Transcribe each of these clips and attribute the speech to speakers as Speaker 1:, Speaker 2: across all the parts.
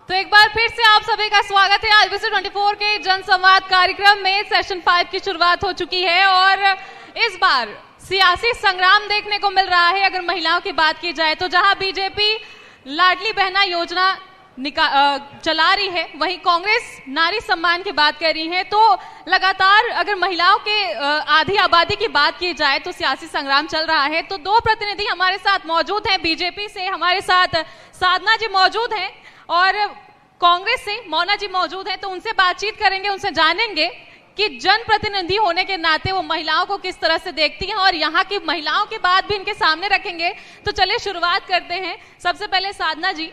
Speaker 1: तो एक बार फिर से आप सभी का स्वागत है आज विजिट 24 के जनसंवाद कार्यक्रम में। सेशन 5 की शुरुआत हो चुकी है और इस बार सियासी संग्राम देखने को मिल रहा है। अगर महिलाओं की बात की जाए तो जहां बीजेपी लाडली बहना योजना चला रही है, वहीं कांग्रेस नारी सम्मान की बात कर रही है। तो लगातार अगर महिलाओं के आधी आबादी की बात की जाए तो सियासी संग्राम चल रहा है। तो दो प्रतिनिधि हमारे साथ मौजूद हैं। बीजेपी से हमारे साथ साधना जी मौजूद हैं और कांग्रेस से मोना जी मौजूद हैं। तो उनसे बातचीत करेंगे, उनसे जानेंगे कि जनप्रतिनिधि होने के नाते वो महिलाओं को किस तरह से देखती हैं और यहाँ की महिलाओं की बात भी इनके सामने रखेंगे। तो चलिए शुरुआत करते हैं। सबसे पहले साधना जी,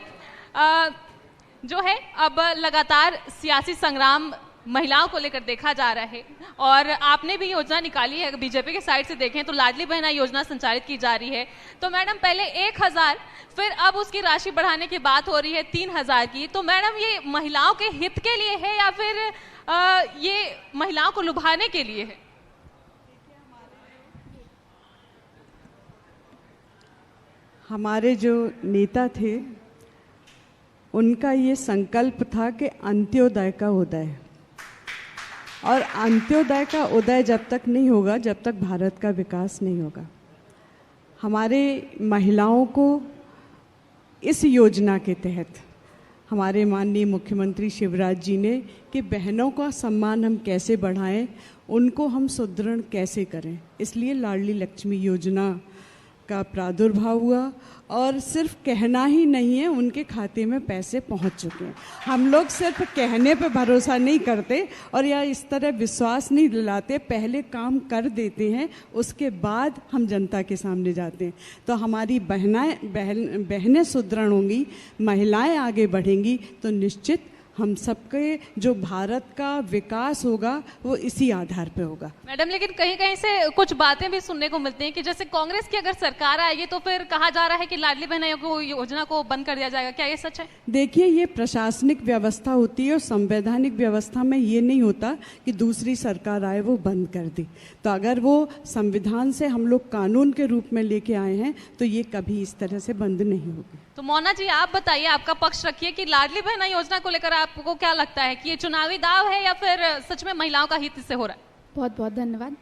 Speaker 1: जो है अब लगातार सियासी संग्राम महिलाओं को लेकर देखा जा रहा है और आपने भी योजना निकाली है। बीजेपी के साइड से देखें तो लाडली बहना योजना संचालित की जा रही है। तो मैडम पहले 1000, फिर अब उसकी राशि बढ़ाने की बात हो रही है 3000 की। तो मैडम ये महिलाओं के हित के लिए है या फिर ये महिलाओं को लुभाने के लिए है?
Speaker 2: हमारे जो नेता थे उनका ये संकल्प था कि अंत्योदय का उदय, और अंत्योदय का उदय जब तक नहीं होगा जब तक भारत का विकास नहीं होगा। हमारे महिलाओं को इस योजना के तहत हमारे माननीय मुख्यमंत्री शिवराज जी ने कि बहनों का सम्मान हम कैसे बढ़ाएं, उनको हम सुदृढ़ कैसे करें, इसलिए लाडली लक्ष्मी योजना का प्रादुर्भाव हुआ। और सिर्फ कहना ही नहीं है, उनके खाते में पैसे पहुंच चुके हैं। हम लोग सिर्फ कहने पे भरोसा नहीं करते और या इस तरह विश्वास नहीं दिलाते, पहले काम कर देते हैं, उसके बाद हम जनता के सामने जाते हैं। तो हमारी बहनें सुदृढ़ होंगी, महिलाएं आगे बढ़ेंगी तो निश्चित हम सबके जो भारत का विकास होगा वो इसी आधार पे होगा।
Speaker 1: मैडम लेकिन कहीं कहीं से कुछ बातें भी सुनने को मिलती हैं कि जैसे कांग्रेस की अगर सरकार आएगी तो फिर कहा जा रहा है कि लाडली बहना योजना को बंद कर दिया जाएगा। क्या ये सच है?
Speaker 2: देखिए, ये प्रशासनिक व्यवस्था होती है और संवैधानिक व्यवस्था में ये नहीं होता कि दूसरी सरकार आए वो बंद कर दे। तो अगर वो संविधान से हम लोग कानून के रूप में लेके आए हैं तो ये कभी इस तरह से बंद नहीं होगी।
Speaker 1: तो मोना जी आप बताइए, आपका पक्ष रखिए कि लाडली बहना योजना को लेकर आपको क्या लगता है कि ये चुनावी दाव है या फिर सच में महिलाओं का हित इससे हो रहा है?
Speaker 3: बहुत बहुत धन्यवाद।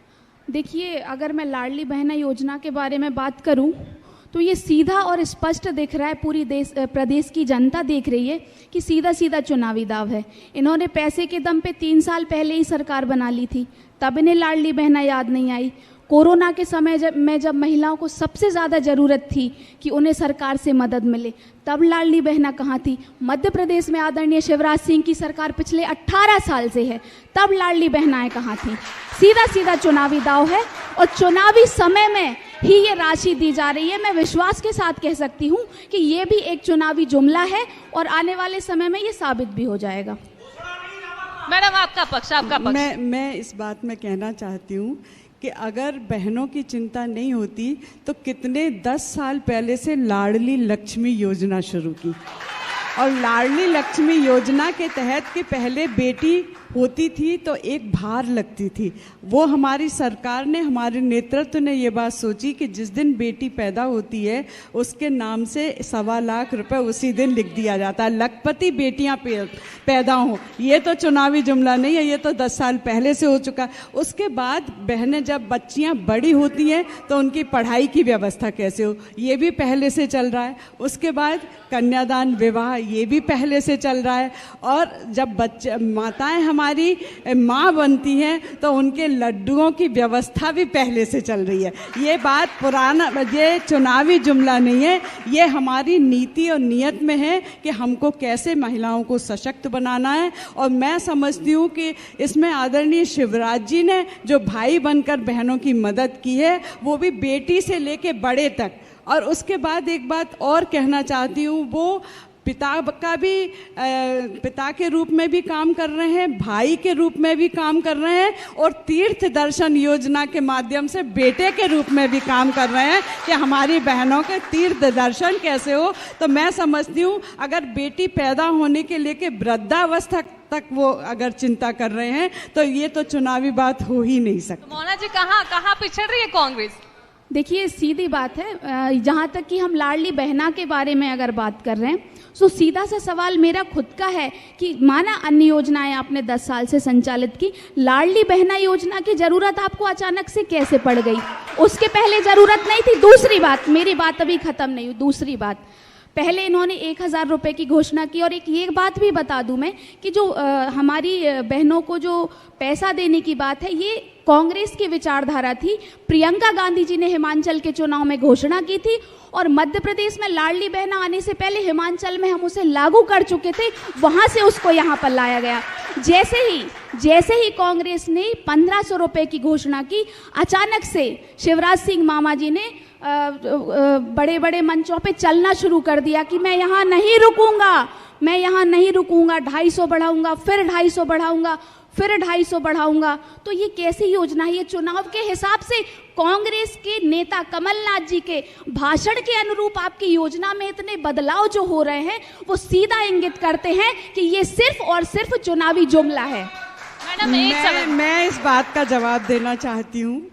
Speaker 3: देखिए, अगर मैं लाडली बहना योजना के बारे में बात करूं तो ये सीधा और स्पष्ट दिख रहा है, पूरी प्रदेश की जनता देख रही है कि सीधा सीधा चुनावी दाव है। इन्होंने पैसे के दम पे 3 साल पहले ही सरकार बना ली थी, तब इन्हें लाडली बहना याद नहीं आई। कोरोना के समय जब महिलाओं को सबसे ज़्यादा ज़रूरत थी कि उन्हें सरकार से मदद मिले, तब लाडली बहना कहाँ थी? मध्य प्रदेश में आदरणीय शिवराज सिंह की सरकार पिछले 18 साल से है, तब लाडली बहनाएं कहाँ थी? सीधा सीधा चुनावी दाव है और चुनावी समय में ही ये राशि दी जा रही है। मैं विश्वास के साथ कह सकती हूँ कि ये भी एक चुनावी जुमला है और आने वाले समय में ये साबित भी हो जाएगा।
Speaker 1: मैडम आपका पक्ष, आपका पक्ष।
Speaker 2: मैं इस बात में कहना चाहती हूँ कि अगर बहनों की चिंता नहीं होती तो कितने 10 साल पहले से लाडली लक्ष्मी योजना शुरू की। और लाडली लक्ष्मी योजना के तहत कि पहले बेटी होती थी तो एक भार लगती थी, वो हमारी सरकार ने, हमारे नेतृत्व ने ये बात सोची कि जिस दिन बेटी पैदा होती है उसके नाम से 1.25 लाख रुपए उसी दिन लिख दिया जाता है, लखपति बेटियां पैदा हों। ये तो चुनावी जुमला नहीं है, ये तो 10 साल पहले से हो चुका है। उसके बाद बहनें जब बच्चियां बड़ी होती हैं तो उनकी पढ़ाई की व्यवस्था कैसे हो, ये भी पहले से चल रहा है। उसके बाद कन्यादान विवाह, ये भी पहले से चल रहा है। और जब बच्चे माताएं हमारी माँ बनती हैं तो उनके लड्डुओं की व्यवस्था भी पहले से चल रही है। ये बात पुराना, ये चुनावी जुमला नहीं है, ये हमारी नीति और नियत में है कि हमको कैसे महिलाओं को सशक्त बनाना है। और मैं समझती हूँ कि इसमें आदरणीय शिवराज जी ने जो भाई बनकर बहनों की मदद की है, वो भी बेटी से लेके बड़े तक। और उसके बाद एक बात और कहना चाहती हूँ, वो पिता के रूप में भी काम कर रहे हैं, भाई के रूप में भी काम कर रहे हैं और तीर्थ दर्शन योजना के माध्यम से बेटे के रूप में भी काम कर रहे हैं कि हमारी बहनों के तीर्थ दर्शन कैसे हो। तो मैं समझती हूँ अगर बेटी पैदा होने के लेके वृद्धावस्था तक वो अगर चिंता कर रहे हैं तो ये तो चुनावी बात हो ही नहीं सकती।
Speaker 1: मोना जी कहाँ पिछड़ रही है कांग्रेस?
Speaker 3: देखिए, सीधी बात है, जहाँ तक कि हम लाडली बहना के बारे में अगर बात कर रहे हैं सो सीधा सा सवाल मेरा खुद का है कि माना अन्य योजनाएं आपने 10 साल से संचालित की, लाडली बहना योजना की ज़रूरत आपको अचानक से कैसे पड़ गई? उसके पहले ज़रूरत नहीं थी। दूसरी बात, मेरी बात अभी ख़त्म नहीं हुई, दूसरी बात, पहले इन्होंने 1000 रुपये की घोषणा की। और एक ये बात भी बता दूं मैं कि जो हमारी बहनों को जो पैसा देने की बात है, ये कांग्रेस की विचारधारा थी। प्रियंका गांधी जी ने हिमाचल के चुनाव में घोषणा की थी और मध्य प्रदेश में लाडली बहना आने से पहले हिमाचल में हम उसे लागू कर चुके थे, वहाँ से उसको यहाँ पर लाया गया। जैसे ही कांग्रेस ने 1500 रुपये की घोषणा की, अचानक से शिवराज सिंह मामा जी ने बड़े बड़े मंचों पे चलना शुरू कर दिया कि मैं यहाँ नहीं रुकूंगा, मैं यहाँ नहीं रुकूंगा, 250 बढ़ाऊंगा, फिर 250 बढ़ाऊंगा, फिर 250 बढ़ाऊंगा। तो ये कैसी योजना है? ये चुनाव के हिसाब से कांग्रेस के नेता कमलनाथ जी के भाषण के अनुरूप आपकी योजना में इतने बदलाव जो हो रहे हैं, वो सीधा इंगित करते हैं कि ये सिर्फ और सिर्फ चुनावी जुमला है।
Speaker 1: मैडम
Speaker 2: मैं इस बात का जवाब देना चाहती हूँ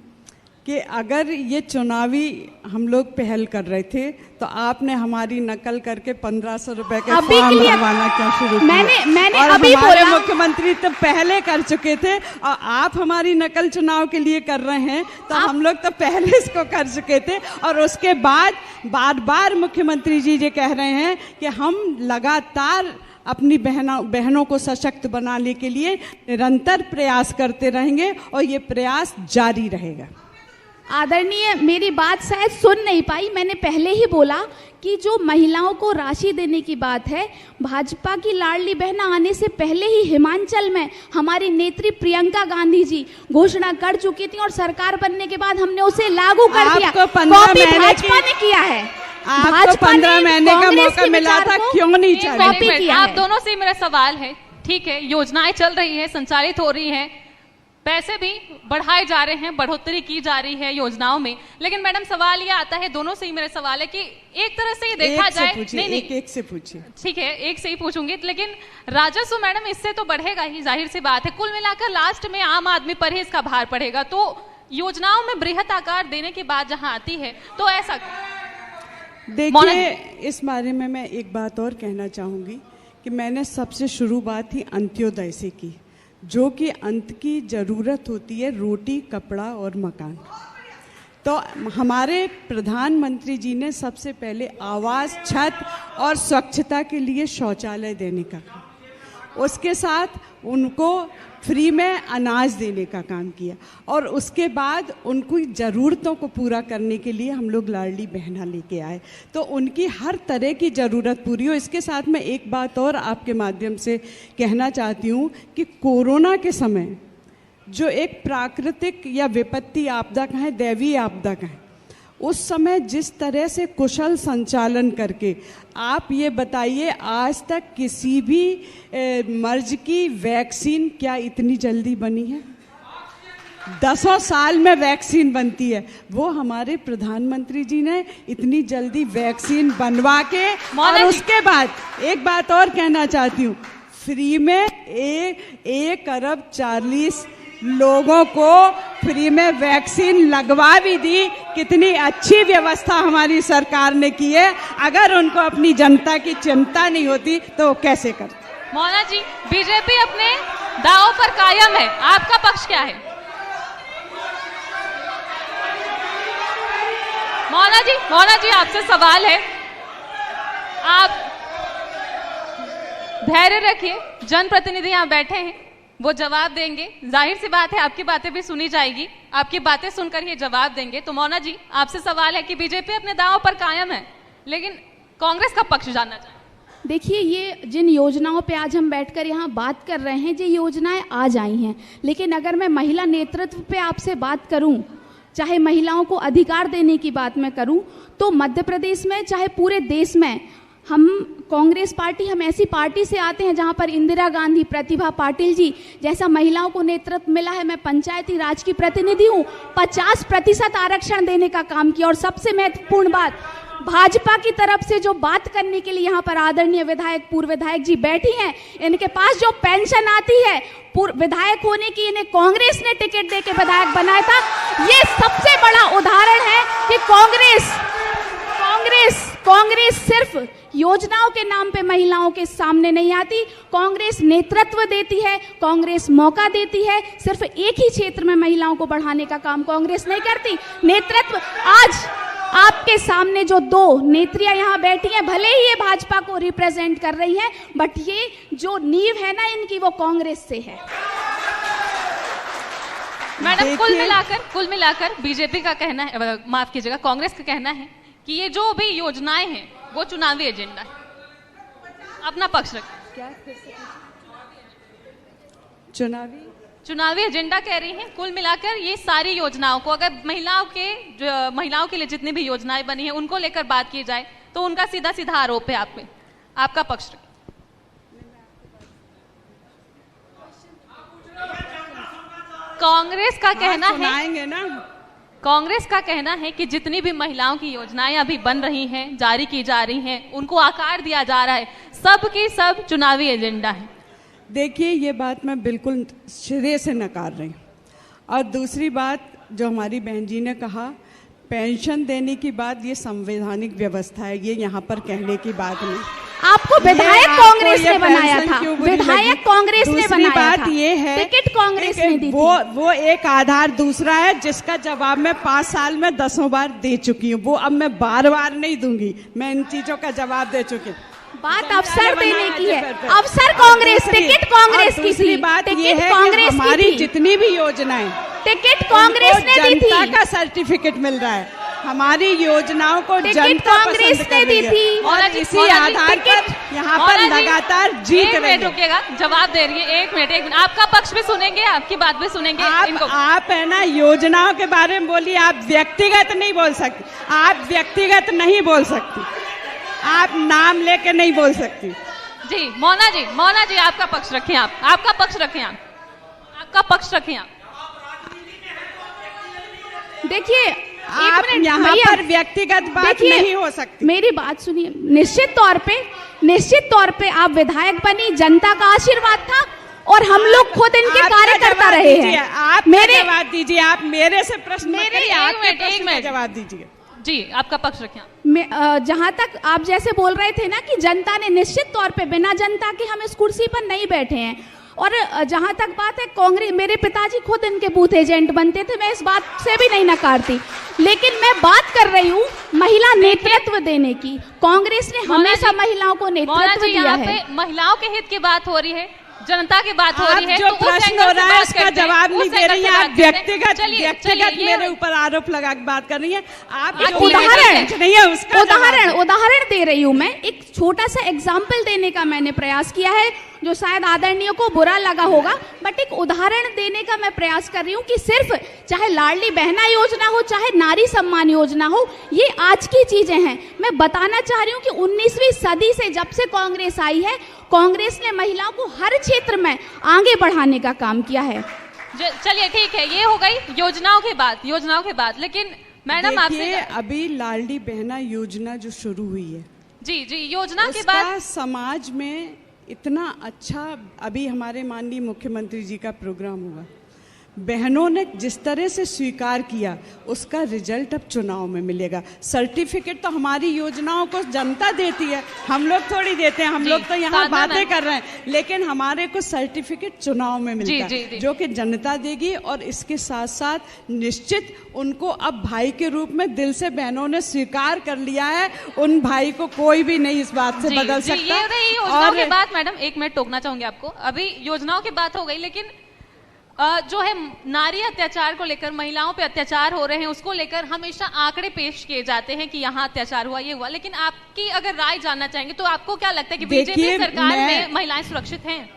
Speaker 2: कि अगर ये चुनावी हम लोग पहल कर रहे थे तो आपने हमारी नकल करके 1500 रुपए के फॉर्म भरवाना क्या शुरू किया?
Speaker 3: मैंने
Speaker 2: और
Speaker 3: अभी
Speaker 2: हमारे
Speaker 3: बोला,
Speaker 2: मुख्यमंत्री तो पहले कर चुके थे और आप हमारी नकल चुनाव के लिए कर रहे हैं, तो हम लोग तो पहले इसको कर चुके थे। और उसके बाद बार बार मुख्यमंत्री जी ये कह रहे हैं कि हम लगातार अपनी बहनों को सशक्त बनाने के लिए निरंतर प्रयास करते रहेंगे और ये प्रयास जारी रहेगा।
Speaker 3: आदरणीय, मेरी बात शायद सुन नहीं पाई। मैंने पहले ही बोला कि जो महिलाओं को राशि देने की बात है, भाजपा की लाडली बहना आने से पहले ही हिमाचल में हमारी नेत्री प्रियंका गांधी जी घोषणा कर चुकी थी और सरकार बनने के बाद हमने उसे लागू कर दिया। कॉपी भाजपा ने किया है।
Speaker 2: आपको 15 महीने का मौका मिला था, क्यों नहीं
Speaker 3: कॉपी किया?
Speaker 1: आप दोनों से मेरा सवाल है, ठीक है, योजनाएं चल रही है, संचालित हो रही हैं, पैसे भी बढ़ाए जा रहे हैं, बढ़ोतरी की जा रही है योजनाओं में, लेकिन मैडम सवाल ये आता है, दोनों से ही मेरा सवाल है कि एक तरह से ये देखा जाए, नहीं
Speaker 2: एक से पूछिए,
Speaker 1: ठीक है, एक से ही पूछूंगी, लेकिन राजस्व मैडम इससे तो बढ़ेगा ही, जाहिर सी बात है। कुल मिलाकर लास्ट में आम आदमी पर ही इसका भार पड़ेगा। तो योजनाओं में बृहत आकार देने की बात जहां आती है तो ऐसा
Speaker 2: देखिए, इस बारे में मैं एक बात और कहना चाहूंगी कि मैंने सबसे शुरुआत ही अंत्योदय से की, जो कि अंत की ज़रूरत होती है रोटी, कपड़ा और मकान। तो हमारे प्रधानमंत्री जी ने सबसे पहले आवास, छत और स्वच्छता के लिए शौचालय देने का काम, उसके साथ उनको फ्री में अनाज देने का काम किया और उसके बाद उनकी ज़रूरतों को पूरा करने के लिए हम लोग लाडली बहना लेके आए, तो उनकी हर तरह की ज़रूरत पूरी हो। इसके साथ मैं एक बात और आपके माध्यम से कहना चाहती हूँ कि कोरोना के समय जो एक प्राकृतिक या विपत्ति आपदा कहें, दैवीय आपदा कहें, उस समय जिस तरह से कुशल संचालन करके आप ये बताइए, आज तक किसी भी मर्ज की वैक्सीन क्या इतनी जल्दी बनी है? 10 साल में वैक्सीन बनती है, वो हमारे प्रधानमंत्री जी ने इतनी जल्दी वैक्सीन बनवा के, और उसके बाद एक बात और कहना चाहती हूँ, फ्री में 1 अरब 40 लोगों को फ्री में वैक्सीन लगवा भी दी। कितनी अच्छी व्यवस्था हमारी सरकार ने की है। अगर उनको अपनी जनता की चिंता नहीं होती तो वो कैसे करते?
Speaker 1: मौना जी, बीजेपी अपने दांव पर कायम है, आपका पक्ष क्या है? मौना जी आपसे सवाल है, आप धैर्य रखिए, जनप्रतिनिधि यहाँ बैठे हैं, वो जवाब देंगे, जाहिर सी बात है आपकी बातें भी सुनी जाएगी, आपकी बातें सुनकर ये जवाब देंगे। तो मौना जी आपसे सवाल है कि बीजेपी अपने दांव पर कायम है, लेकिन कांग्रेस का पक्ष जानना चाहिए।
Speaker 3: देखिए, ये जिन योजनाओं पे आज हम बैठकर यहाँ बात कर रहे हैं, ये योजनाएं आज आई हैं, लेकिन अगर मैं महिला नेतृत्व पे आपसे बात करूँ, चाहे महिलाओं को अधिकार देने की बात मैं करूँ, तो मध्य प्रदेश में चाहे पूरे देश में हम कांग्रेस पार्टी, हम ऐसी पार्टी से आते हैं जहां पर इंदिरा गांधी, प्रतिभा पाटिल जी जैसा महिलाओं को नेतृत्व मिला है। मैं पंचायती राज की प्रतिनिधि हूं, 50% आरक्षण देने का काम किया। और सबसे महत्वपूर्ण बात, भाजपा की तरफ से जो बात करने के लिए यहाँ पर आदरणीय विधायक, पूर्व विधायक जी बैठी हैं, इनके पास जो पेंशन आती है, पूर्व विधायक होने की इन्हें कांग्रेस ने टिकट दे के विधायक बनाया था। ये सबसे बड़ा उदाहरण है कि कांग्रेस सिर्फ योजना योजनाओं के नाम पे महिलाओं के सामने नहीं आती। कांग्रेस नेतृत्व देती है, कांग्रेस मौका देती है, सिर्फ एक ही क्षेत्र में महिलाओं को बढ़ाने का काम कांग्रेस नहीं करती। नेतृत्व आज आपके सामने जो दो नेत्रियां यहाँ बैठी हैं, भले ही ये भाजपा को रिप्रेजेंट कर रही हैं, बट ये जो नींव है ना इनकी, वो कांग्रेस से है।
Speaker 1: मैडम कुल मिलाकर बीजेपी का कहना है, माफ कीजिएगा, कांग्रेस का कहना है कि ये जो भी योजनाएं हैं वो चुनावी एजेंडा है। अपना पक्ष रखें।
Speaker 2: क्या
Speaker 1: चुनावी एजेंडा कह रही हैं। कुल मिलाकर ये सारी योजनाओं को, अगर महिलाओं के लिए जितनी भी योजनाएं बनी हैं उनको लेकर बात की जाए तो उनका सीधा सीधा आरोप है आप पे। आपका पक्ष रखें। कांग्रेस का कहना है
Speaker 2: ना,
Speaker 1: कांग्रेस का कहना है कि जितनी भी महिलाओं की योजनाएं अभी बन रही हैं, जारी की जा रही हैं, उनको आकार दिया जा रहा है, सब की सब चुनावी एजेंडा है।
Speaker 2: देखिए, ये बात मैं बिल्कुल सिरे से नकार रही हूँ। और दूसरी बात जो हमारी बहन जी ने कहा, पेंशन देने की बात, ये संवैधानिक व्यवस्था है, ये यहाँ पर कहने की बात नहीं।
Speaker 3: आपको विधायक कांग्रेस ने बनाया था, विधायक कांग्रेस ने बनाया था।
Speaker 2: बात ये है,
Speaker 3: टिकट कांग्रेस ने दी थी।
Speaker 2: वो एक आधार। दूसरा है जिसका जवाब मैं 5 साल में 10 बार दे चुकी हूँ, वो अब मैं बार बार नहीं दूंगी। मैं इन चीजों का जवाब दे चुकी हूँ।
Speaker 3: बात अवसर देने की है, अवसर कांग्रेस, टिकट कांग्रेस की थी।
Speaker 2: दूसरी बात ये है कि हमारी जितनी भी योजनाएं,
Speaker 3: टिकट कांग्रेस ने दी थी।
Speaker 2: जनता का सर्टिफिकेट मिल रहा है, हमारी योजनाओं को जनता
Speaker 3: कांग्रेस ने दी थी,
Speaker 2: और इसी आधार पर यहाँ पर लगातार जीत रही है।
Speaker 1: रुकिएगा, जवाब दे रही है। एक मिनट, आपका पक्ष भी सुनेंगे, आपकी बात भी सुनेंगे।
Speaker 2: आप है ना योजनाओं के बारे में बोलिए, आप व्यक्तिगत नहीं बोल सकती, आप व्यक्तिगत नहीं बोल सकती, आप नाम लेके नहीं बोल सकती।
Speaker 1: जी मोना जी आपका पक्ष रखें। आपका पक्ष रखें।
Speaker 3: देखिए,
Speaker 2: आप यहाँ पर व्यक्तिगत बात नहीं हो सकती।
Speaker 3: मेरी बात सुनिए। निश्चित तौर पे आप विधायक बनी, जनता का आशीर्वाद था, और हम लोग खुद इनके कार्यकर्ता रहे हैं।
Speaker 2: आप मेरे जवाब दीजिए, आप मेरे से प्रश्न एक मिनट जवाब दीजिए।
Speaker 1: जी आपका पक्ष रखें।
Speaker 3: जहां तक आप जैसे बोल रहे थे ना कि जनता ने, निश्चित तौर पे बिना जनता के हम इस कुर्सी पर नहीं बैठे हैं। और जहां तक बात है कांग्रेस, मेरे पिताजी खुद इनके बूथ एजेंट बनते थे, मैं इस बात से भी नहीं नकारती, लेकिन मैं बात कर रही हूँ महिला नेतृत्व देने की। कांग्रेस ने हमेशा महिलाओं को नेतृत्व दिया है।
Speaker 1: महिलाओं के हित की बात हो रही है, जनता की बात हो रही है,
Speaker 2: जो प्रश्न हो रहा है उसका जवाब नहीं दे रही है। आप व्यक्तिगत मेरे ऊपर आरोप लगा के बात कर रही है। आप
Speaker 3: उदाहरण दे रही हूँ मैं, एक छोटा सा एग्जाम्पल देने का मैंने प्रयास किया है, जो शायद आदरणीय को बुरा लगा होगा, बट एक उदाहरण देने का मैं प्रयास कर रही हूँ कि सिर्फ चाहे लाडली बहना योजना हो, चाहे नारी सम्मान योजना हो, ये आज की चीजें हैं। मैं बताना चाह रही हूँ कि 19वीं सदी से जब से कांग्रेस आई है, कांग्रेस ने महिलाओं को हर क्षेत्र में आगे बढ़ाने का काम किया है।
Speaker 1: चलिए ठीक है, ये हो गई योजनाओं की बात। लेकिन मैडम आपसे
Speaker 2: अभी लाडली बहना योजना जो शुरू हुई है,
Speaker 1: जी योजना के बाद
Speaker 2: समाज में इतना अच्छा, अभी हमारे माननीय मुख्यमंत्री जी का प्रोग्राम हुआ, बहनों ने जिस तरह से स्वीकार किया, उसका रिजल्ट अब चुनाव में मिलेगा। सर्टिफिकेट तो हमारी योजनाओं को जनता देती है, हम लोग थोड़ी देते हैं। हम लोग तो यहाँ बातें कर रहे हैं, लेकिन हमारे को सर्टिफिकेट चुनाव में मिलता है, जो कि जनता देगी। और इसके साथ साथ निश्चित उनको अब भाई के रूप में दिल से बहनों ने स्वीकार कर लिया है। उन भाई को कोई भी नहीं इस बात से बदल सकता।
Speaker 1: योजनाओं की बात, मैडम एक मिनट टोकना चाहूंगी आपको। अभी योजनाओं की बात हो गई, लेकिन जो है नारी अत्याचार को लेकर, महिलाओं पे अत्याचार हो रहे हैं, उसको लेकर हमेशा आंकड़े पेश किए जाते हैं कि यहाँ अत्याचार हुआ, ये हुआ। लेकिन आपकी अगर राय जानना चाहेंगे तो आपको क्या लगता है कि बीजेपी सरकार में महिलाएं सुरक्षित हैं?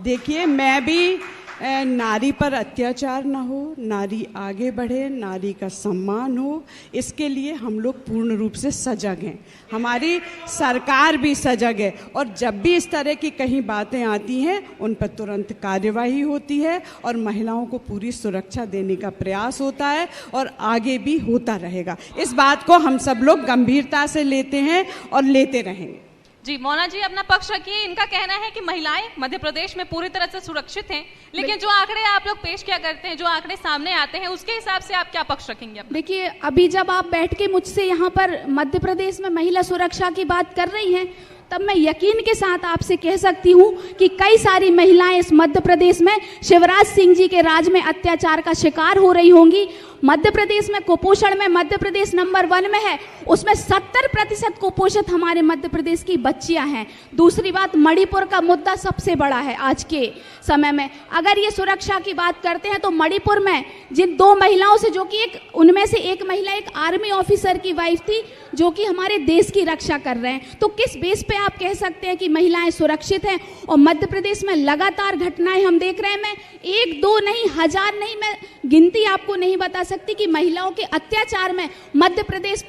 Speaker 1: देखिए,
Speaker 2: मैं भी नारी पर अत्याचार ना हो, नारी आगे बढ़े, नारी का सम्मान हो, इसके लिए हम लोग पूर्ण रूप से सजग हैं। हमारी सरकार भी सजग है, और जब भी इस तरह की कहीं बातें आती हैं उन पर तुरंत कार्यवाही होती है और महिलाओं को पूरी सुरक्षा देने का प्रयास होता है, और आगे भी होता रहेगा। इस बात को हम सब लोग गंभीरता से लेते हैं और लेते रहेंगे।
Speaker 1: जी मोना जी अपना पक्ष रखिए। इनका कहना है कि महिलाएं मध्य प्रदेश में पूरी तरह से सुरक्षित हैं, लेकिन जो आंकड़े आप लोग पेश क्या करते हैं, जो आंकड़े सामने आते हैं, उसके हिसाब से आप क्या पक्ष रखेंगे?
Speaker 3: देखिए, अभी जब आप बैठ के मुझसे यहाँ पर मध्य प्रदेश में महिला सुरक्षा की बात कर रही हैं, तब मैं यकीन के साथ आपसे कह सकती हूँ कि कई सारी महिलाएं इस मध्य प्रदेश में शिवराज सिंह जी के राज में अत्याचार का शिकार हो रही होंगी। मध्य प्रदेश में कुपोषण में मध्य प्रदेश नंबर 1 में है, उसमें 70% कुपोषित हमारे मध्य प्रदेश की बच्चियां हैं। दूसरी बात, मणिपुर का मुद्दा सबसे बड़ा है आज के समय में। अगर ये सुरक्षा की बात करते हैं तो मणिपुर में जिन 2 महिलाओं से, जो कि उनमें से एक महिला एक आर्मी ऑफिसर की वाइफ थी, जो कि हमारे देश की रक्षा कर रहे हैं, तो किस बेस पे आप कह सकते हैं कि महिलाएं सुरक्षित हैं? और मध्य प्रदेश में लगातार घटनाएं हम देख रहे हैं। मैं 1 2 नहीं, 1000 नहीं, मैं गिनती आपको नहीं बता सकती कि महिलाओं के अत्याचार में मध्य प्रदेश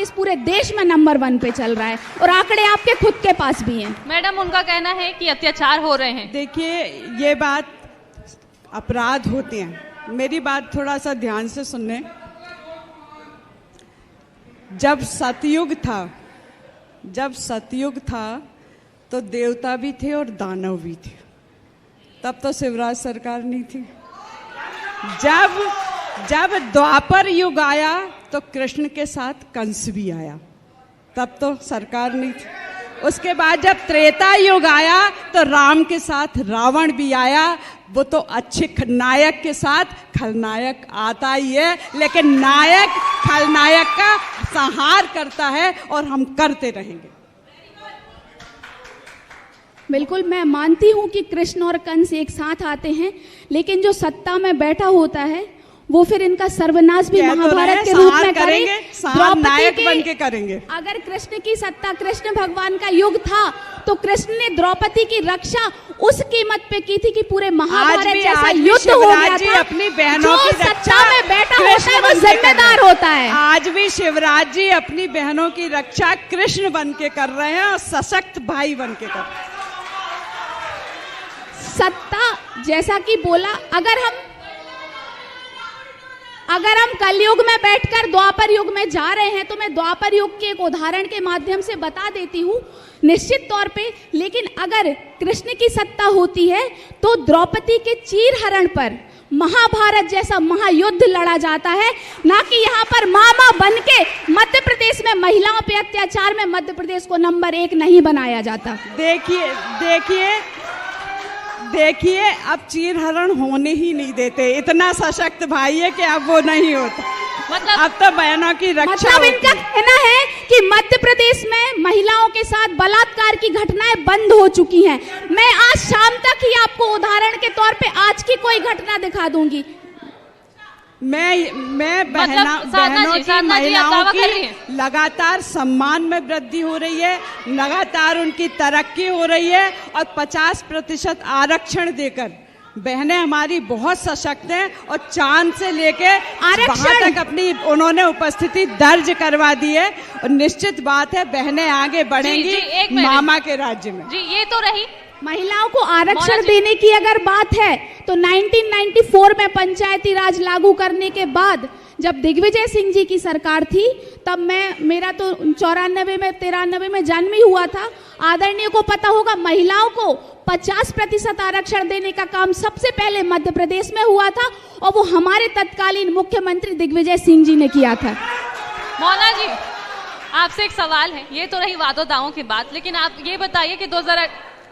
Speaker 3: पूरे देश में नंबर 1 पे चल रहा है, और आंकड़े आपके खुद के पास भी हैं।
Speaker 1: मैडम, उनका कहना है कि अत्याचार हो रहे हैं।
Speaker 2: देखिए, ये बात अपराध होते हैं। मेरी बात थोड़ा सा ध्यान से सुनने। जब सतयुग था तो देवता भी थे और दानव भी थे। तब तो शिवराज सरकार नहीं थी। जब द्वापर युग आया तो कृष्ण के साथ कंस भी आया, तब तो सरकार नहीं थी। उसके बाद जब त्रेता युग आया तो राम के साथ रावण भी आया। वो तो अच्छे नायक के साथ खलनायक आता ही है, लेकिन नायक खलनायक का संहार करता है, और हम करते रहेंगे।
Speaker 3: बिल्कुल, मैं मानती हूँ कि कृष्ण और कंस एक साथ आते हैं, लेकिन जो सत्ता में बैठा होता है वो फिर इनका सर्वनाश भी महाभारत के रूप में करेंगे,
Speaker 2: नायक बन के करेंगे।
Speaker 3: अगर कृष्ण की सत्ता, कृष्ण भगवान का युग था, तो कृष्ण ने द्रौपदी की रक्षा उस कीमत पे की थी कि पूरे महाभारत जैसा युद्ध हो गया था।
Speaker 2: अपनी बहनों की
Speaker 3: सत्ता में बैठा होता है वो जिम्मेदार होता है।
Speaker 2: आज भी शिवराज जी अपनी बहनों की रक्षा कृष्ण बन के कर रहे हैं, और सशक्त भाई बन के कर रहे हैं।
Speaker 3: सत्ता, जैसा कि बोला, अगर हम कलयुग में बैठकर द्वापर युग में जा रहे हैं, तो मैं द्वापर युग के एक उदाहरण के माध्यम से बता देती हूँ निश्चित तौर पे। लेकिन अगर कृष्ण की सत्ता होती है तो द्रौपदी के चीरहरण पर महाभारत जैसा महायुद्ध लड़ा जाता है, ना कि यहाँ पर मामा बन के मध्य प्रदेश में महिलाओं पे अत्याचार में मध्य प्रदेश को नंबर 1 नहीं बनाया जाता।
Speaker 2: देखिए, अब चीरहरण होने ही नहीं देते। इतना सशक्त भाई है कि अब वो नहीं होता। मतलब अब तो बहनों की रक्षा।
Speaker 3: मतलब इनका कहना है कि मध्य प्रदेश में महिलाओं के साथ बलात्कार की घटनाएं बंद हो चुकी हैं। मैं आज शाम तक ही आपको उदाहरण के तौर पे आज की कोई घटना दिखा दूंगी।
Speaker 2: मैं बहनों की, महिलाओं की लगातार सम्मान में वृद्धि हो रही है, लगातार उनकी तरक्की हो रही है, और 50% आरक्षण देकर बहनें हमारी बहुत सशक्त हैं, और चांद से लेके वहां तक अपनी उन्होंने उपस्थिति दर्ज करवा दी है। और निश्चित बात है, बहनें आगे बढ़ेंगी मामा के राज्य में।
Speaker 1: जी, ये तो रही
Speaker 3: महिलाओं को आरक्षण देने की अगर बात है, तो 1994 में पंचायती राज लागू करने के बाद जब दिग्विजय सिंह जी की सरकार थी, तब मेरा तो 93 में जन्म ही हुआ था। आदरणीय को पता होगा, महिलाओं को 50% आरक्षण देने का काम सबसे पहले मध्य प्रदेश में हुआ था, और वो हमारे तत्कालीन मुख्यमंत्री दिग्विजय सिंह जी ने किया था।
Speaker 1: मौना जी, आपसे एक सवाल है। ये तो रही वादों दावों की बात, लेकिन आप ये बताइए कि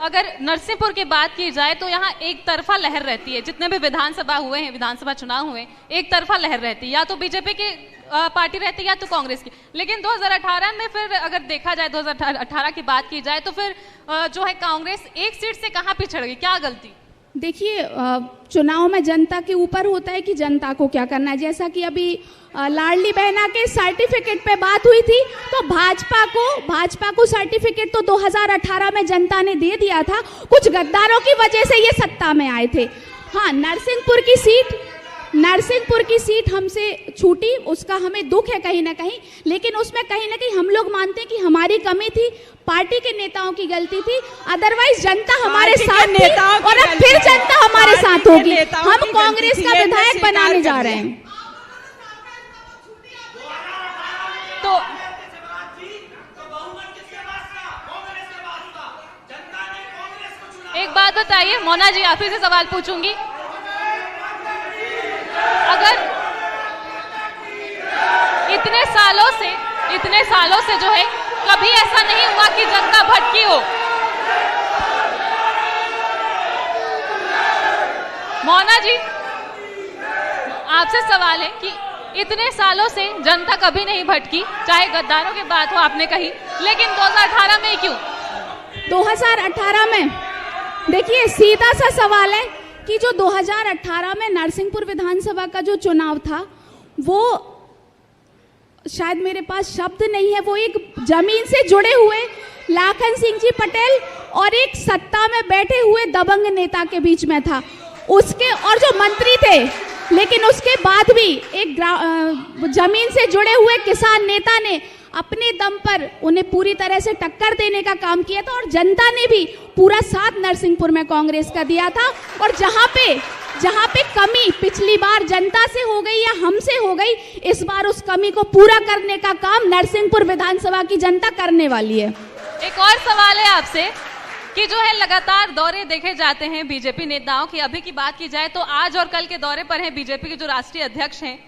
Speaker 1: अगर नरसिंहपुर की बात की जाए तो यहाँ एक तरफा लहर रहती है। जितने भी विधानसभा चुनाव हुए, एक तरफा लहर रहती है, या तो बीजेपी की पार्टी रहती है या तो कांग्रेस की। लेकिन 2018 में फिर अगर देखा जाए, 2018 की बात की जाए, तो फिर जो है कांग्रेस एक सीट से कहाँ पिछड़ गई, क्या गलती?
Speaker 3: देखिए, चुनाव में जनता के ऊपर होता है कि जनता को क्या करना है। जैसा कि अभी लाडली बहना के सर्टिफिकेट पे बात हुई थी, तो भाजपा को सर्टिफिकेट तो 2018 में जनता ने दे दिया था। कुछ गद्दारों की वजह से ये सत्ता में आए थे। हाँ, नरसिंहपुर की सीट हमसे छूटी, उसका हमें दुख है कहीं ना कहीं, लेकिन उसमें कहीं ना कहीं हम लोग मानते हैं कि हमारी कमी थी, पार्टी के नेताओं की गलती थी। अदरवाइज जनता हमारे साथ थी, और अब फिर जनता हमारे साथ होगी। हम कांग्रेस का विधायक बनाने जा रहे हैं।
Speaker 1: एक बात बताइए मोना जी, आप ही से सवाल पूछूंगी, अगर इतने सालों से जो है कभी ऐसा नहीं हुआ कि जनता भटकी हो, मोना जी आपसे सवाल है कि इतने सालों से जनता कभी नहीं भटकी, चाहे गद्दारों की बात हो आपने कही, लेकिन 2018 में क्यों?
Speaker 3: 2018 में देखिए सीधा सा सवाल है कि जो 2018 में नरसिंहपुर विधानसभा का जो चुनाव था, वो शायद मेरे पास शब्द नहीं है, वो एक जमीन से जुड़े हुए लाखन सिंह जी पटेल और एक सत्ता में बैठे हुए दबंग नेता के बीच में था। उसके और जो मंत्री थे, लेकिन उसके बाद भी एक जमीन से जुड़े हुए किसान नेता ने अपने दम पर उन्हें पूरी तरह से टक्कर देने का काम किया था और जनता ने भी पूरा साथ नरसिंहपुर में कांग्रेस का दिया था। और जहां पे कमी पिछली बार जनता से हो गई या हमसे हो गई, इस बार उस कमी को पूरा करने का काम नरसिंहपुर विधानसभा की जनता करने वाली है।
Speaker 1: एक और सवाल है आपसे कि जो है लगातार दौरे देखे जाते हैं बीजेपी नेताओं की, अभी की बात की जाए तो आज और कल के दौरे पर हैं बीजेपी के जो राष्ट्रीय अध्यक्ष हैं,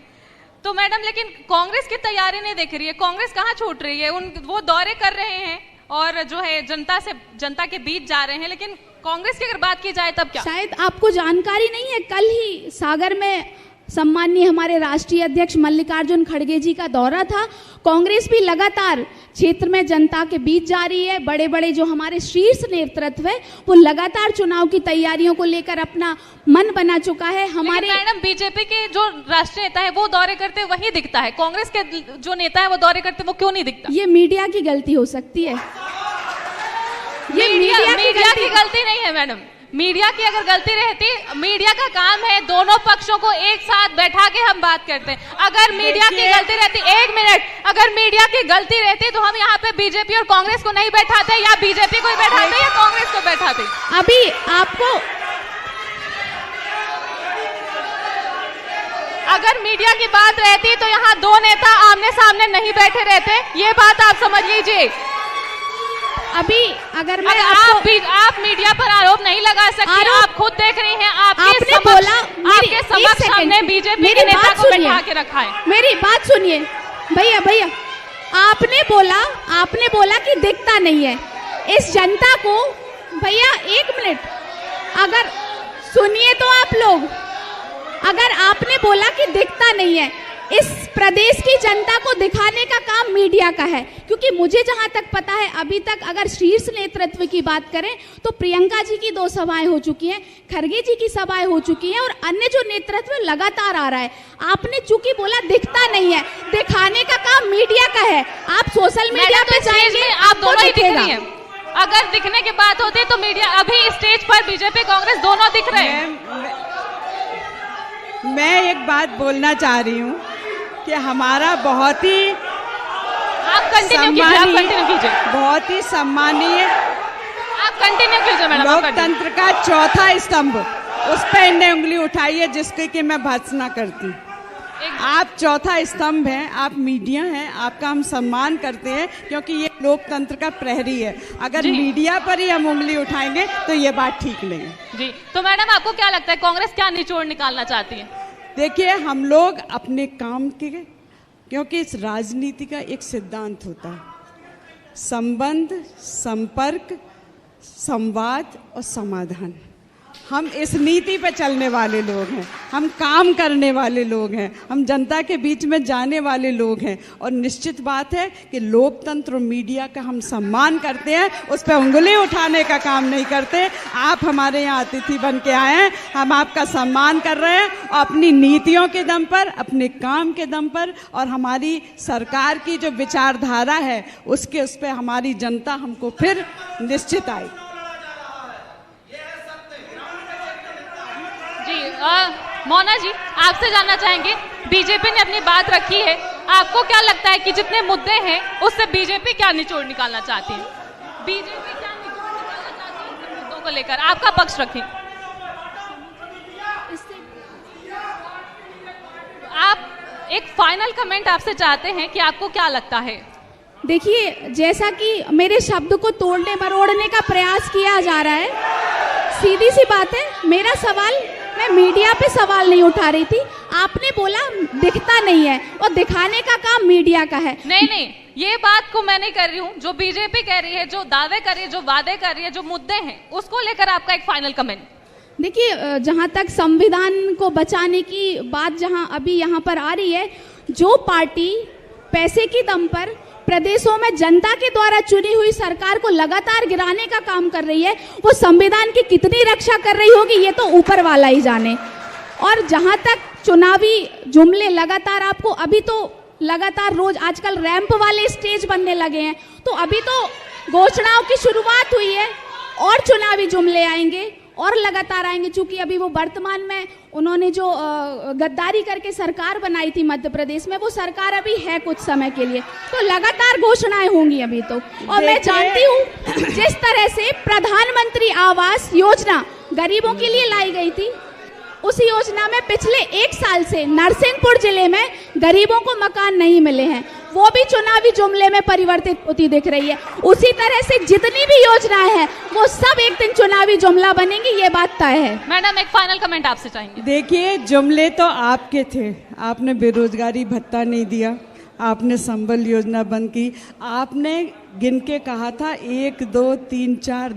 Speaker 1: तो मैडम लेकिन कांग्रेस की तैयारी नहीं दिख रही है, कांग्रेस कहाँ छूट रही है? वो दौरे कर रहे हैं और जो है जनता के बीच जा रहे हैं, लेकिन कांग्रेस की अगर बात की जाए तब क्या?
Speaker 3: शायद आपको जानकारी नहीं है, कल ही सागर में सम्माननीय हमारे राष्ट्रीय अध्यक्ष मल्लिकार्जुन खड़गे जी का दौरा था। कांग्रेस भी लगातार क्षेत्र में जनता के बीच जा रही है। बड़े बड़े जो हमारे शीर्ष नेतृत्व है वो लगातार चुनाव की तैयारियों को लेकर अपना मन बना चुका है। हमारे
Speaker 1: मैडम बीजेपी के जो राष्ट्रीय नेता है वो दौरे करते वही दिखता है, कांग्रेस के जो नेता है वो दौरे करते वो क्यों नहीं दिखता?
Speaker 3: ये मीडिया की गलती हो सकती है।
Speaker 1: ये मीडिया की गलती नहीं है मैडम। मीडिया की अगर गलती रहती, मीडिया का काम है दोनों पक्षों को एक साथ बैठा के हम बात करते हैं। अगर मीडिया की गलती रहती, एक मिनट, अगर मीडिया की गलती रहती तो हम यहाँ पे बीजेपी और कांग्रेस को नहीं बैठाते, या बीजेपी को बैठाते या कांग्रेस को बैठाते।
Speaker 3: अभी आपको
Speaker 1: अगर मीडिया की बात रहती तो यहाँ दो नेता आमने सामने नहीं बैठे रहते, ये बात आप समझ लीजिए।
Speaker 3: अभी अगर मैं
Speaker 1: आप मीडिया पर आरोप नहीं लगा सकती, आप खुद देख रही हैं, आपके समक्ष हमने बीजेपी के नेता को बैठा के रखा है।
Speaker 3: मेरी बात सुनिए भैया, आपने बोला कि दिखता नहीं है इस जनता को। भैया एक मिनट, अगर सुनिए तो आप लोग, अगर आपने बोला कि दिखता नहीं है, इस प्रदेश की जनता को दिखाने का काम मीडिया का है, क्योंकि मुझे जहां तक पता है अभी तक अगर शीर्ष नेतृत्व की बात करें तो प्रियंका जी की 2 सभाएं हो चुकी हैं, खड़गे जी की सभाएं हो चुकी हैं और अन्य जो नेतृत्व लगातार आ रहा है। आपने चूंकि बोला दिखता नहीं है, दिखाने का काम मीडिया का है। आप सोशल मीडिया पे जाएंगे,
Speaker 1: आप दोनों ही दिख रही हैं। अगर दिखने की बात होती तो मीडिया, अभी स्टेज पर बीजेपी कांग्रेस दोनों दिख रहे हैं।
Speaker 2: मैं एक बात बोलना चाह रही हूँ कि हमारा बहुत ही सम्मानीय लोकतंत्र का चौथा स्तंभ, उस पर इन्हें उंगली उठाई है जिसके कि मैं भर्त्सना करती हूँ। आप चौथा स्तंभ हैं, आप मीडिया हैं, आपका हम सम्मान करते हैं क्योंकि ये लोकतंत्र का प्रहरी है। अगर मीडिया पर ही हम उंगली उठाएंगे तो ये बात ठीक नहीं है।
Speaker 1: जी, तो मैडम आपको क्या लगता है कांग्रेस क्या निचोड़ निकालना चाहती है?
Speaker 2: देखिए, हम लोग अपने काम के, क्योंकि इस राजनीति का एक सिद्धांत होता है, संबंध, संपर्क, संवाद और समाधान। हम इस नीति पे चलने वाले लोग हैं, हम काम करने वाले लोग हैं, हम जनता के बीच में जाने वाले लोग हैं और निश्चित बात है कि लोकतंत्र और मीडिया का हम सम्मान करते हैं, उस पर उंगली उठाने का काम नहीं करते। आप हमारे यहाँ अतिथि बन के आए हैं, हम आपका सम्मान कर रहे हैं और अपनी नीतियों के दम पर, अपने काम के दम पर और हमारी सरकार की जो विचारधारा है उस पर हमारी जनता हमको फिर निश्चित आई।
Speaker 1: मोना जी, आपसे जानना चाहेंगे, बीजेपी ने अपनी बात रखी है, आपको क्या लगता है कि जितने मुद्दे हैं उससे बीजेपी क्या निचोड़ निकालना चाहती है? बीजेपी क्या निचोड़ निकालना चाहती है मुद्दों को लेकर? आपका पक्ष रखें। आप एक फाइनल कमेंट आपसे चाहते हैं कि आपको क्या लगता है?
Speaker 3: देखिए, जैसा कि मेरे शब्द को तोड़ने मरोड़ने का प्रयास किया जा रहा है, सीधी सी बात है, मेरा सवाल, मैं मीडिया पे सवाल नहीं उठा रही थी। आपने बोला दिखता नहीं है, और दिखाने का काम मीडिया का है।
Speaker 1: नहीं, ये बात को मैं नहीं कर रही हूँ। जो बीजेपी कह रही है, जो दावे कर रही है, जो वादे कर रही है, जो मुद्दे हैं, उसको लेकर आपका एक फाइनल कमेंट।
Speaker 3: देखिए, जहाँ तक संविधान को बचाने की बात जहाँ अभी यहाँ पर आ रही है, जो पार्टी पैसे की दम पर प्रदेशों में जनता के द्वारा चुनी हुई सरकार को लगातार गिराने का काम कर रही है, वो संविधान की कितनी रक्षा कर रही होगी, ये तो ऊपर वाला ही जाने। और जहाँ तक चुनावी जुमले लगातार, आपको अभी तो लगातार रोज आजकल रैंप वाले स्टेज बनने लगे हैं, तो अभी तो घोषणाओं की शुरुआत हुई है और चुनावी जुमले आएंगे और लगातार आएंगे। चूंकि अभी वो वर्तमान में उन्होंने जो गद्दारी करके सरकार बनाई थी मध्य प्रदेश में, वो सरकार अभी है कुछ समय के लिए, तो लगातार घोषणाएं होंगी अभी तो। और मैं जानती हूँ जिस तरह से प्रधानमंत्री आवास योजना गरीबों के लिए लाई गई थी, उस योजना में पिछले 1 साल से नरसिंहपुर जिले में गरीबों को मकान नहीं मिले हैं, वो भी चुनावी जुमले में परिवर्तित होती दिख रही है। उसी तरह से जितनी भी योजनाएं हैं, वो सब एक दिन चुनावी जुमला बनेंगी, ये बात तय है।
Speaker 1: मैडम, एक फाइनल कमेंट आपसे चाहेंगे।
Speaker 2: देखिए, जुमले तो आपके थे, आपने बेरोजगारी भत्ता नहीं दिया, आपने संबल योजना बंद की, आपने गिन के कहा था 1 2 3 4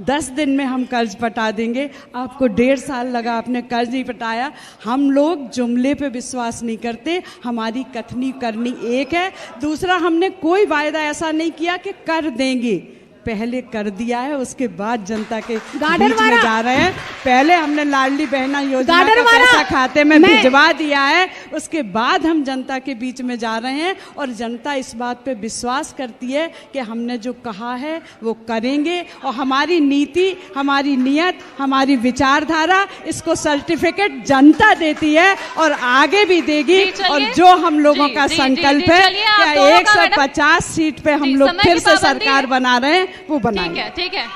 Speaker 2: 10 दिन में हम कर्ज पटा देंगे। आपको 1.5 साल लगा, आपने कर्ज नहीं पटाया। हम लोग जुमले पे विश्वास नहीं करते, हमारी कथनी करनी एक है। दूसरा, हमने कोई वायदा ऐसा नहीं किया कि कर देंगे, पहले कर दिया है, उसके बाद जनता के बीच में जा रहे हैं। पहले हमने लाडली बहना योजना का पैसा खाते में भिजवा दिया है, उसके बाद हम जनता के बीच में जा रहे हैं। और जनता इस बात पे विश्वास करती है कि हमने जो कहा है वो करेंगे, और हमारी नीति, हमारी नियत, हमारी विचारधारा, इसको सर्टिफिकेट जनता देती है और आगे भी देगी। और जो हम लोगों का संकल्प है कि 150 सीट पे हम लोग फिर से सरकार बना रहे हैं, वो बनाएंगे।
Speaker 1: ठीक है।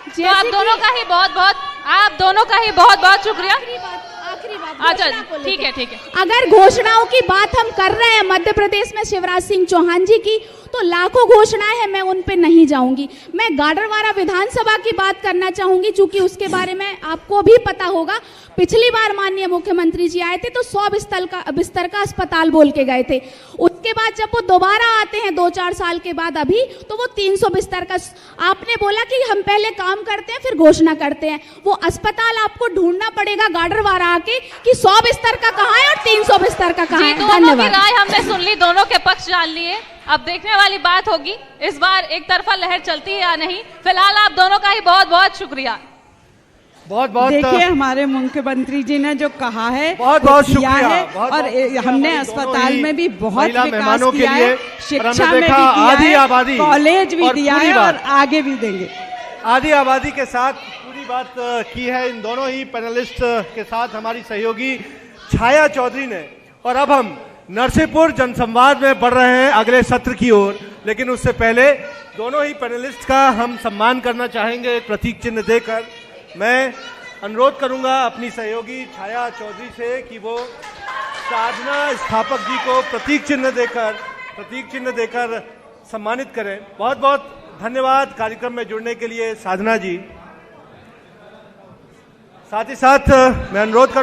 Speaker 1: तो आप दोनों का ही बहुत बहुत शुक्रिया।
Speaker 3: आखिरी बात,
Speaker 1: अच्छा, ठीक है।
Speaker 3: अगर घोषणाओं की बात हम कर रहे हैं मध्य प्रदेश में शिवराज सिंह चौहान जी की, तो लाखों घोषणाएं हैं, मैं उन पे नहीं जाऊंगी। मैं गाडरवारा विधानसभा की बात करना चाहूंगी, चूंकि उसके बारे में आपको भी पता होगा। पिछली बार माननीय मुख्यमंत्री जी आए थे तो 100 बिस्तर का अस्पताल बोल के गए थे। उसके बाद जब वो दोबारा आते हैं 2-4 साल के बाद अभी, तो वो 300 बिस्तर का, आपने बोला कि हम पहले काम करते हैं फिर घोषणा करते हैं। वो अस्पताल आपको ढूंढना पड़ेगा गाडरवारा आके कि 100 बिस्तर का कहाँ है और 300 बिस्तर का कहाँ है।
Speaker 1: धन्यवाद। राय हमने सुन ली, दोनों के पक्ष जान लिए। अब देखने वाली बात होगी इस बार एक तरफा लहर चलती है या नहीं। फिलहाल आप दोनों का ही बहुत बहुत शुक्रिया।
Speaker 4: बहुत
Speaker 2: देखिए, हमारे मुख्यमंत्री जी ने जो कहा है
Speaker 4: बहुत
Speaker 2: किया है,
Speaker 4: और
Speaker 2: हमने अस्पताल में भी बहुत विकास किया है, शिक्षा में भी
Speaker 4: आधी
Speaker 2: किया
Speaker 4: आबादी,
Speaker 2: है, कॉलेज भी दिया है और आगे भी देंगे।
Speaker 4: आधी आबादी के साथ पूरी बात की है इन दोनों ही पैनलिस्ट के साथ हमारी सहयोगी छाया चौधरी ने। और अब हम नरसिंहपुर जनसंवाद में बढ़ रहे हैं अगले सत्र की ओर, लेकिन उससे पहले दोनों ही पैनलिस्ट का हम सम्मान करना चाहेंगे एक प्रतीक चिन्ह देकर। मैं अनुरोध करूंगा अपनी सहयोगी छाया चौधरी से कि वो साधना स्थापक जी को प्रतीक चिन्ह देकर सम्मानित करें। बहुत बहुत धन्यवाद कार्यक्रम में जुड़ने के लिए साधना जी। साथ ही साथ मैं अनुरोध